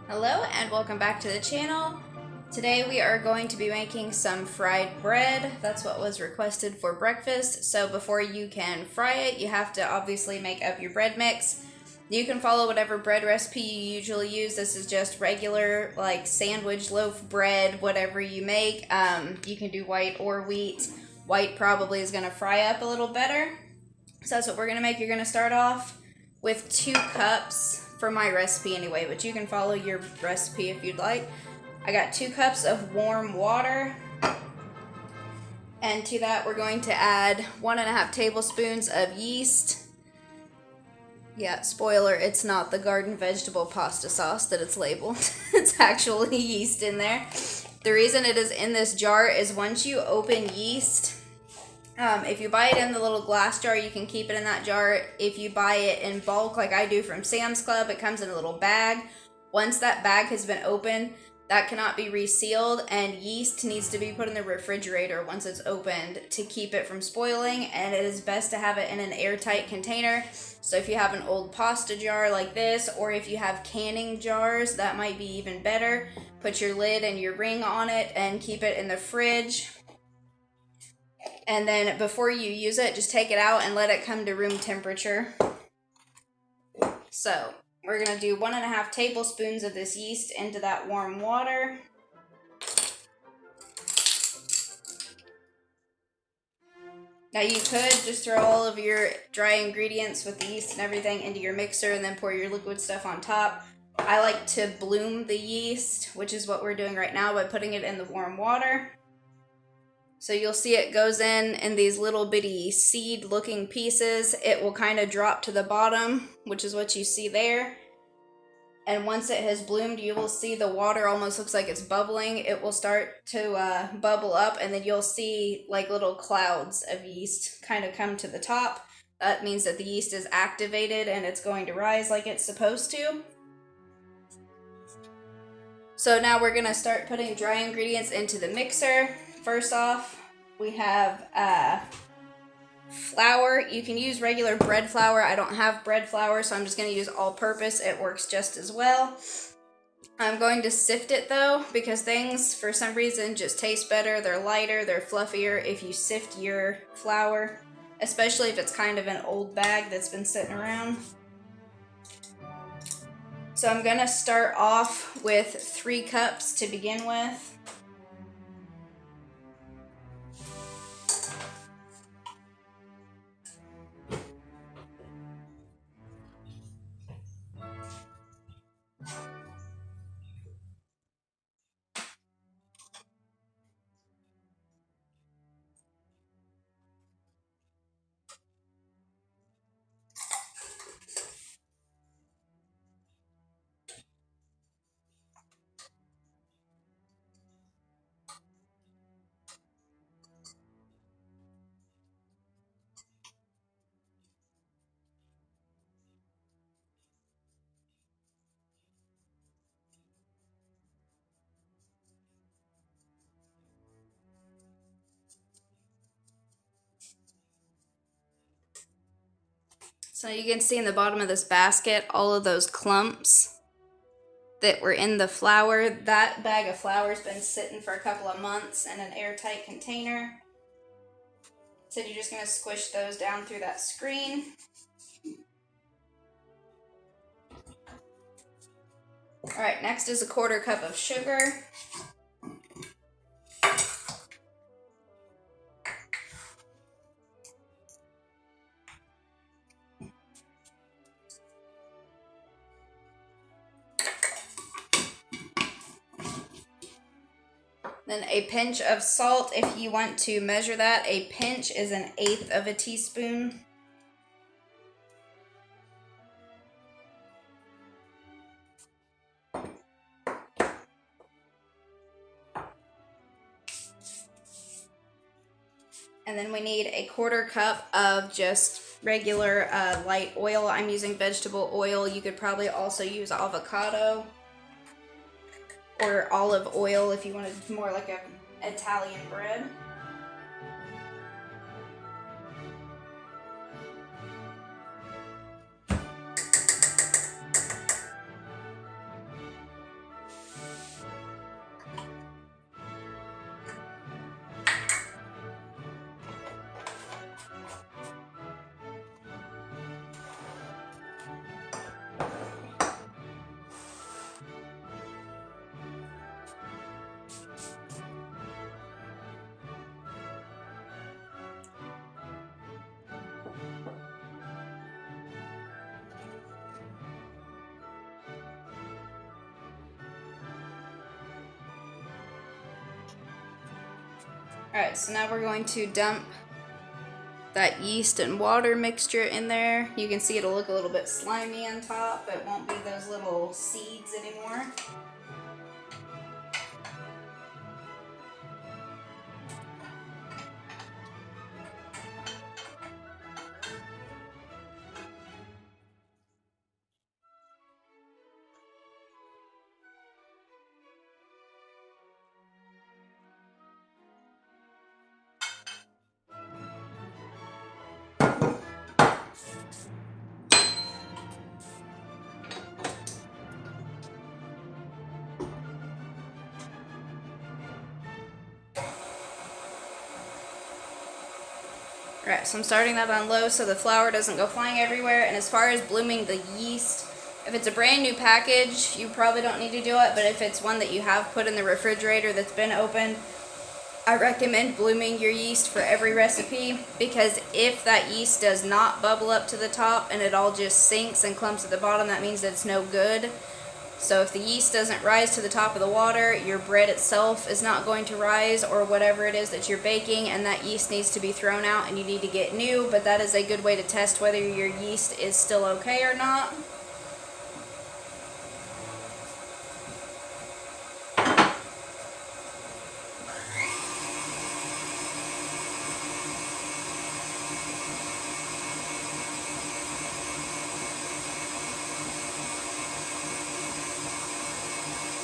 Hello and welcome back to the channel. Today we are going to be making some fried bread. That's what was requested for breakfast. So before you can fry it, you have to obviously make up your bread mix. You can follow whatever bread recipe you usually use. This is just regular like sandwich loaf bread, whatever you make. You can do white or wheat. White probably is going to fry up a little better. So that's what we're going to make. You're going to start off with 2 cups for my recipe anyway, but you can follow your recipe if you'd like. I got 2 cups of warm water, and to that we're going to add 1.5 tablespoons of yeast. Yeah, spoiler, it's not the garden vegetable pasta sauce that it's labeled. It's actually yeast in there. The reason it is in this jar is once you open yeast, if you buy it in the little glass jar, you can keep it in that jar. If you buy it in bulk, like I do from Sam's Club, it comes in a little bag. Once that bag has been opened, that cannot be resealed, and yeast needs to be put in the refrigerator once it's opened to keep it from spoiling, and it is best to have it in an airtight container. So if you have an old pasta jar like this, or if you have canning jars, that might be even better. Put your lid and your ring on it and keep it in the fridge. And then before you use it, just take it out and let it come to room temperature. So we're going to do 1.5 tablespoons of this yeast into that warm water. Now you could just throw all of your dry ingredients with the yeast and everything into your mixer and then pour your liquid stuff on top. I like to bloom the yeast, which is what we're doing right now by putting it in the warm water. So you'll see it goes in these little bitty seed looking pieces. It will kind of drop to the bottom, which is what you see there. And once it has bloomed, you will see the water almost looks like it's bubbling. It will start to bubble up, and then you'll see like little clouds of yeast kind of come to the top. That means that the yeast is activated and it's going to rise like it's supposed to. So now we're going to start putting dry ingredients into the mixer. First off, we have flour. You can use regular bread flour. I don't have bread flour, so I'm just going to use all-purpose. It works just as well. I'm going to sift it, though, because things, for some reason, just taste better. They're lighter, they're fluffier if you sift your flour, especially if it's kind of an old bag that's been sitting around. So I'm going to start off with 3 cups to begin with. So you can see in the bottom of this basket all of those clumps that were in the flour. That bag of flour has been sitting for a couple of months in an airtight container. So you're just going to squish those down through that screen. Alright, next is a 1/4 cup of sugar. Then a pinch of salt. If you want to measure that, a pinch is 1/8 of a teaspoon. And then we need a 1/4 cup of just regular light oil. I'm using vegetable oil. You could probably also use avocado or olive oil if you wanted more like an Italian bread. Alright, so now we're going to dump that yeast and water mixture in there. You can see it'll look a little bit slimy on top. It won't be those little seeds anymore. Alright, so I'm starting that on low so the flour doesn't go flying everywhere. And as far as blooming the yeast, if it's a brand new package, you probably don't need to do it. But if it's one that you have put in the refrigerator that's been opened, I recommend blooming your yeast for every recipe, because if that yeast does not bubble up to the top and it all just sinks and clumps at the bottom, that means that it's no good. So if the yeast doesn't rise to the top of the water, your bread itself is not going to rise, or whatever it is that you're baking, and that yeast needs to be thrown out and you need to get new. But that is a good way to test whether your yeast is still okay or not.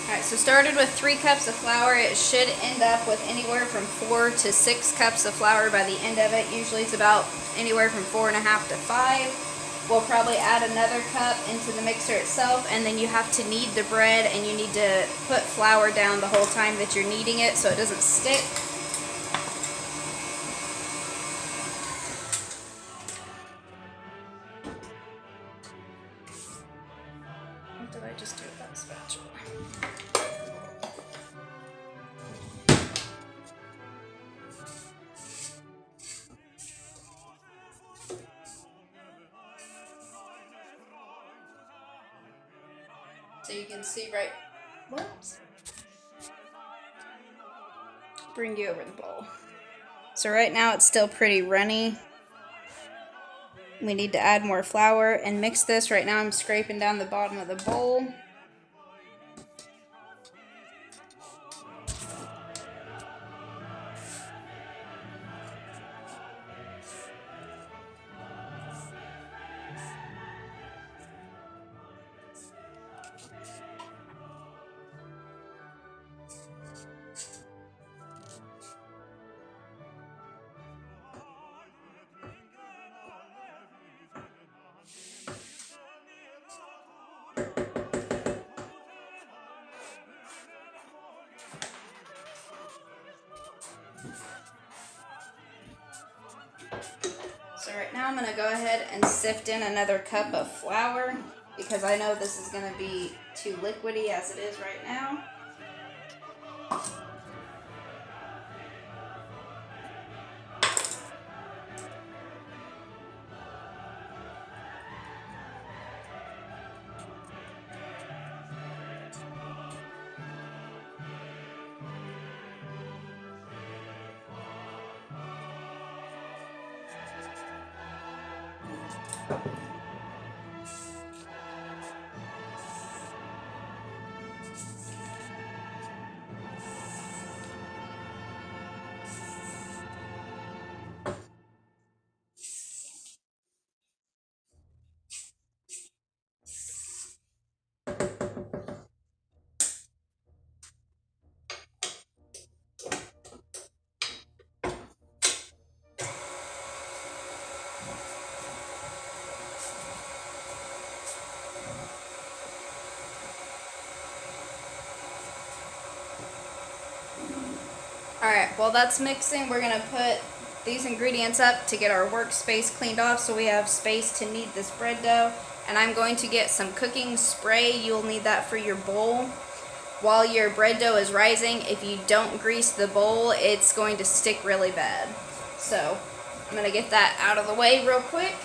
Alright, so started with 3 cups of flour. It should end up with anywhere from 4 to 6 cups of flour by the end of it. Usually it's about anywhere from 4.5 to 5. We'll probably add another cup into the mixer itself, and then you have to knead the bread, and you need to put flour down the whole time that you're kneading it so it doesn't stick. What did I just do with that spatula? So you can see right, whoops, bring you over the bowl. So right now it's still pretty runny. We need to add more flour and mix this. Right now I'm scraping down the bottom of the bowl. So right now I'm going to go ahead and sift in another cup of flour, because I know this is going to be too liquidy as it is right now. Alright, while that's mixing, we're going to put these ingredients up to get our workspace cleaned off so we have space to knead this bread dough. And I'm going to get some cooking spray. You'll need that for your bowl. While your bread dough is rising, if you don't grease the bowl, it's going to stick really bad. So I'm going to get that out of the way real quick.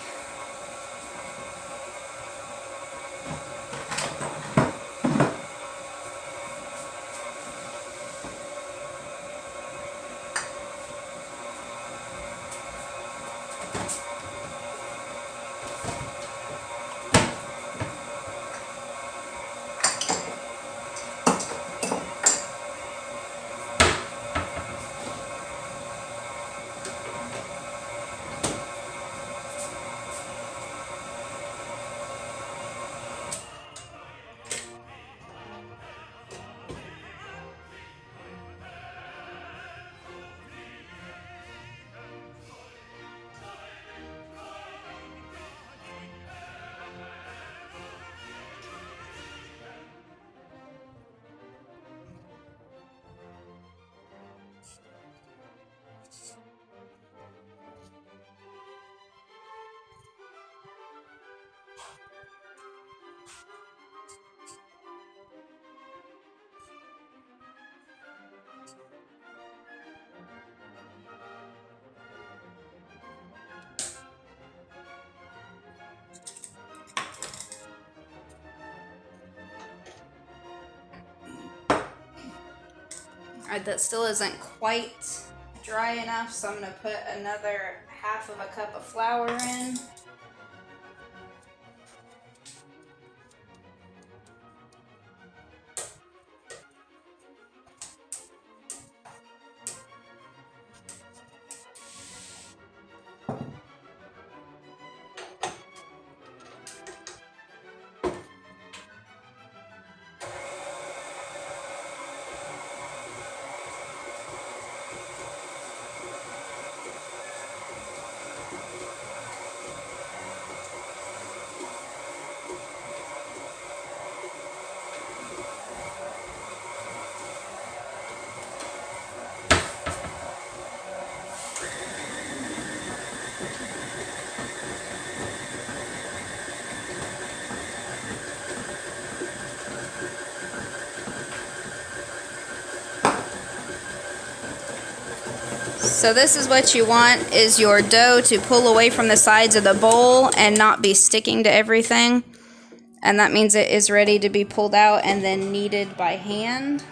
Alright, that still isn't quite dry enough, so I'm going to put another half of a cup of flour in. So this is what you want, is your dough to pull away from the sides of the bowl and not be sticking to everything. And that means it is ready to be pulled out and then kneaded by hand.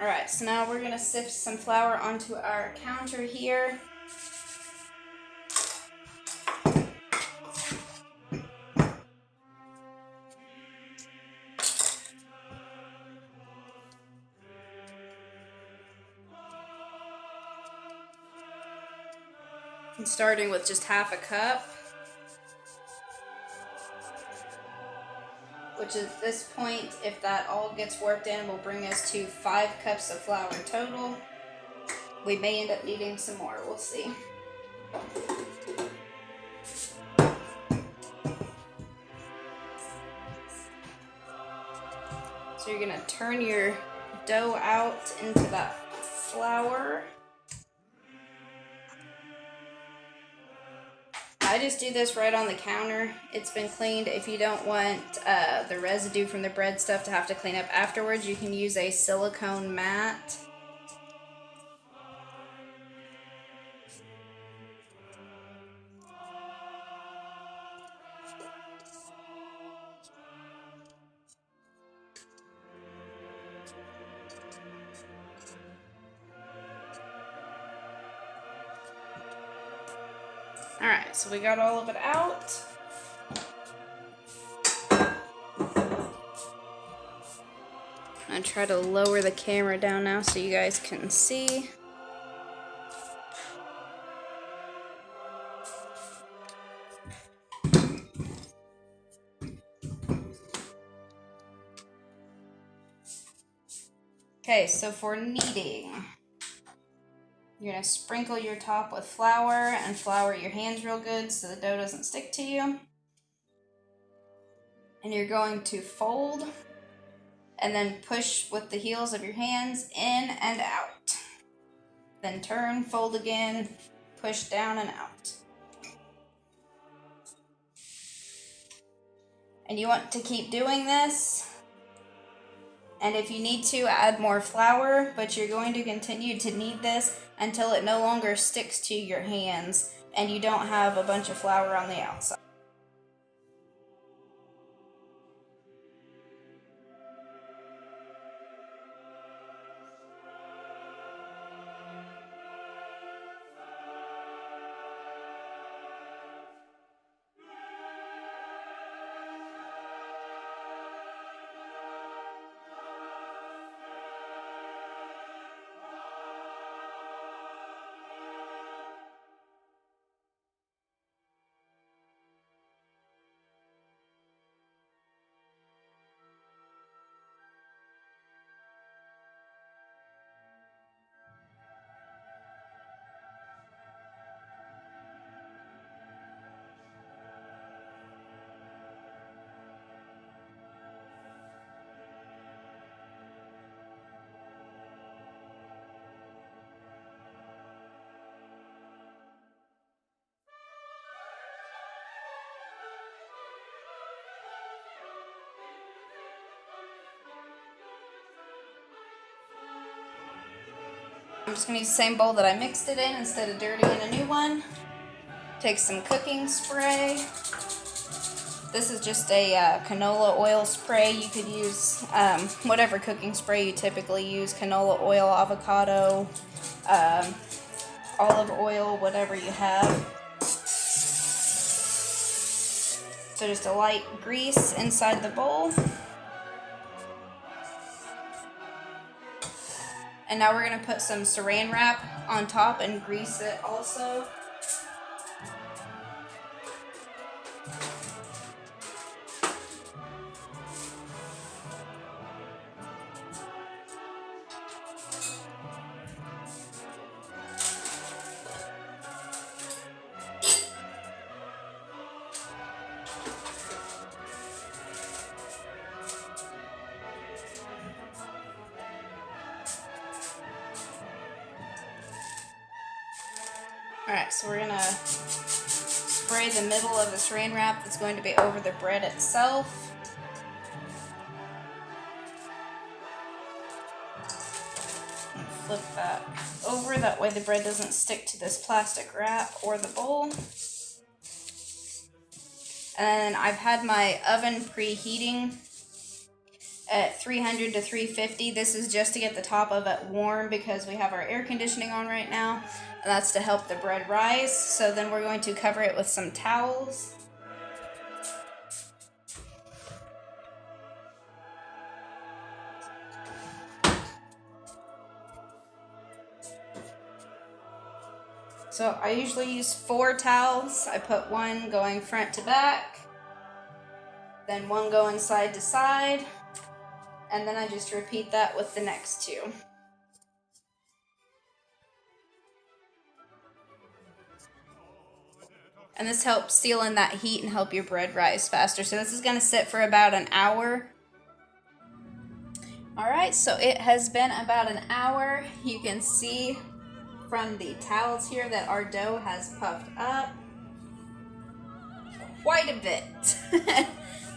Alright, so now we're going to sift some flour onto our counter here. And starting with just half a cup, which at this point, if that all gets worked in, will bring us to 5 cups of flour total. We may end up needing some more, we'll see. So you're going to turn your dough out into that flour. I just do this right on the counter. It's been cleaned. If you don't want the residue from the bread stuff to have to clean up afterwards, you can use a silicone mat. Alright, so we got all of it out. I'm going to try to lower the camera down now so you guys can see. Okay, so for kneading, you're going to sprinkle your top with flour and flour your hands real good so the dough doesn't stick to you. And you're going to fold and then push with the heels of your hands in and out. Then turn, fold again, push down and out. And you want to keep doing this. And if you need to, add more flour, but you're going to continue to knead this until it no longer sticks to your hands and you don't have a bunch of flour on the outside. I'm just going to use the same bowl that I mixed it in instead of dirtying a new one. Take some cooking spray. This is just a canola oil spray. You could use whatever cooking spray you typically use, canola oil, avocado, olive oil, whatever you have. So just a light grease inside the bowl. And now we're going to put some saran wrap on top and grease it also. Alright, so we're going to spray the middle of the saran wrap that's going to be over the bread itself. And flip that over, that way the bread doesn't stick to this plastic wrap or the bowl. And I've had my oven preheating at 300 to 350. This is just to get the top of it warm because we have our air conditioning on right now. And that's to help the bread rise. So then we're going to cover it with some towels. So I usually use 4 towels. I put one going front to back, then one going side to side, and then I just repeat that with the next 2. And this helps seal in that heat and help your bread rise faster. So this is going to sit for about an hour. Alright, so it has been about an hour. You can see from the towels here that our dough has puffed up quite a bit.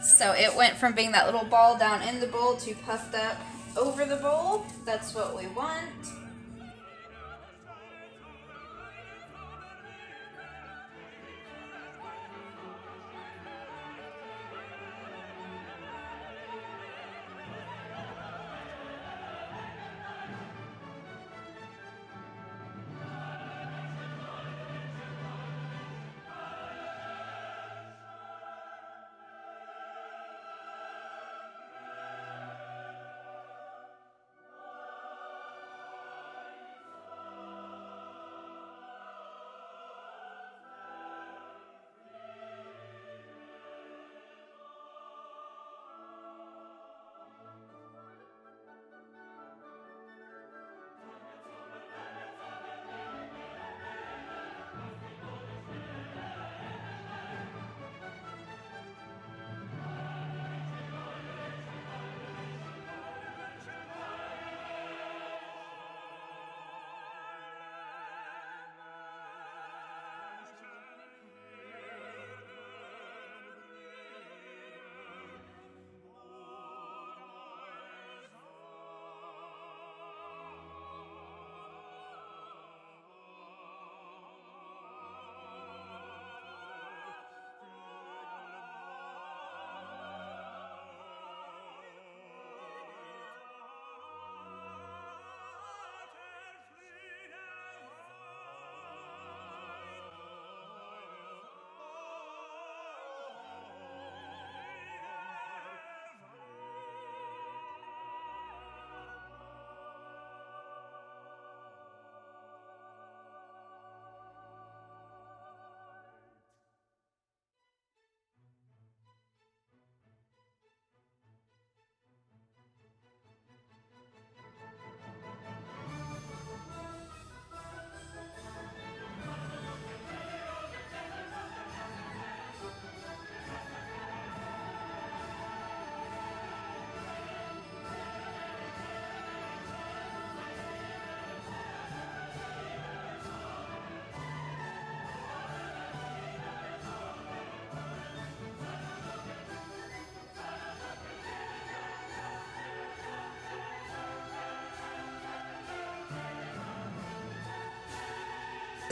So it went from being that little ball down in the bowl to puffed up over the bowl. That's what we want.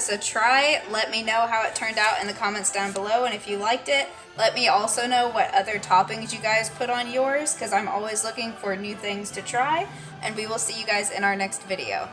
a try. Let me know how it turned out in the comments down below, and if you liked it, let me also know what other toppings you guys put on yours, because I'm always looking for new things to try, and we will see you guys in our next video.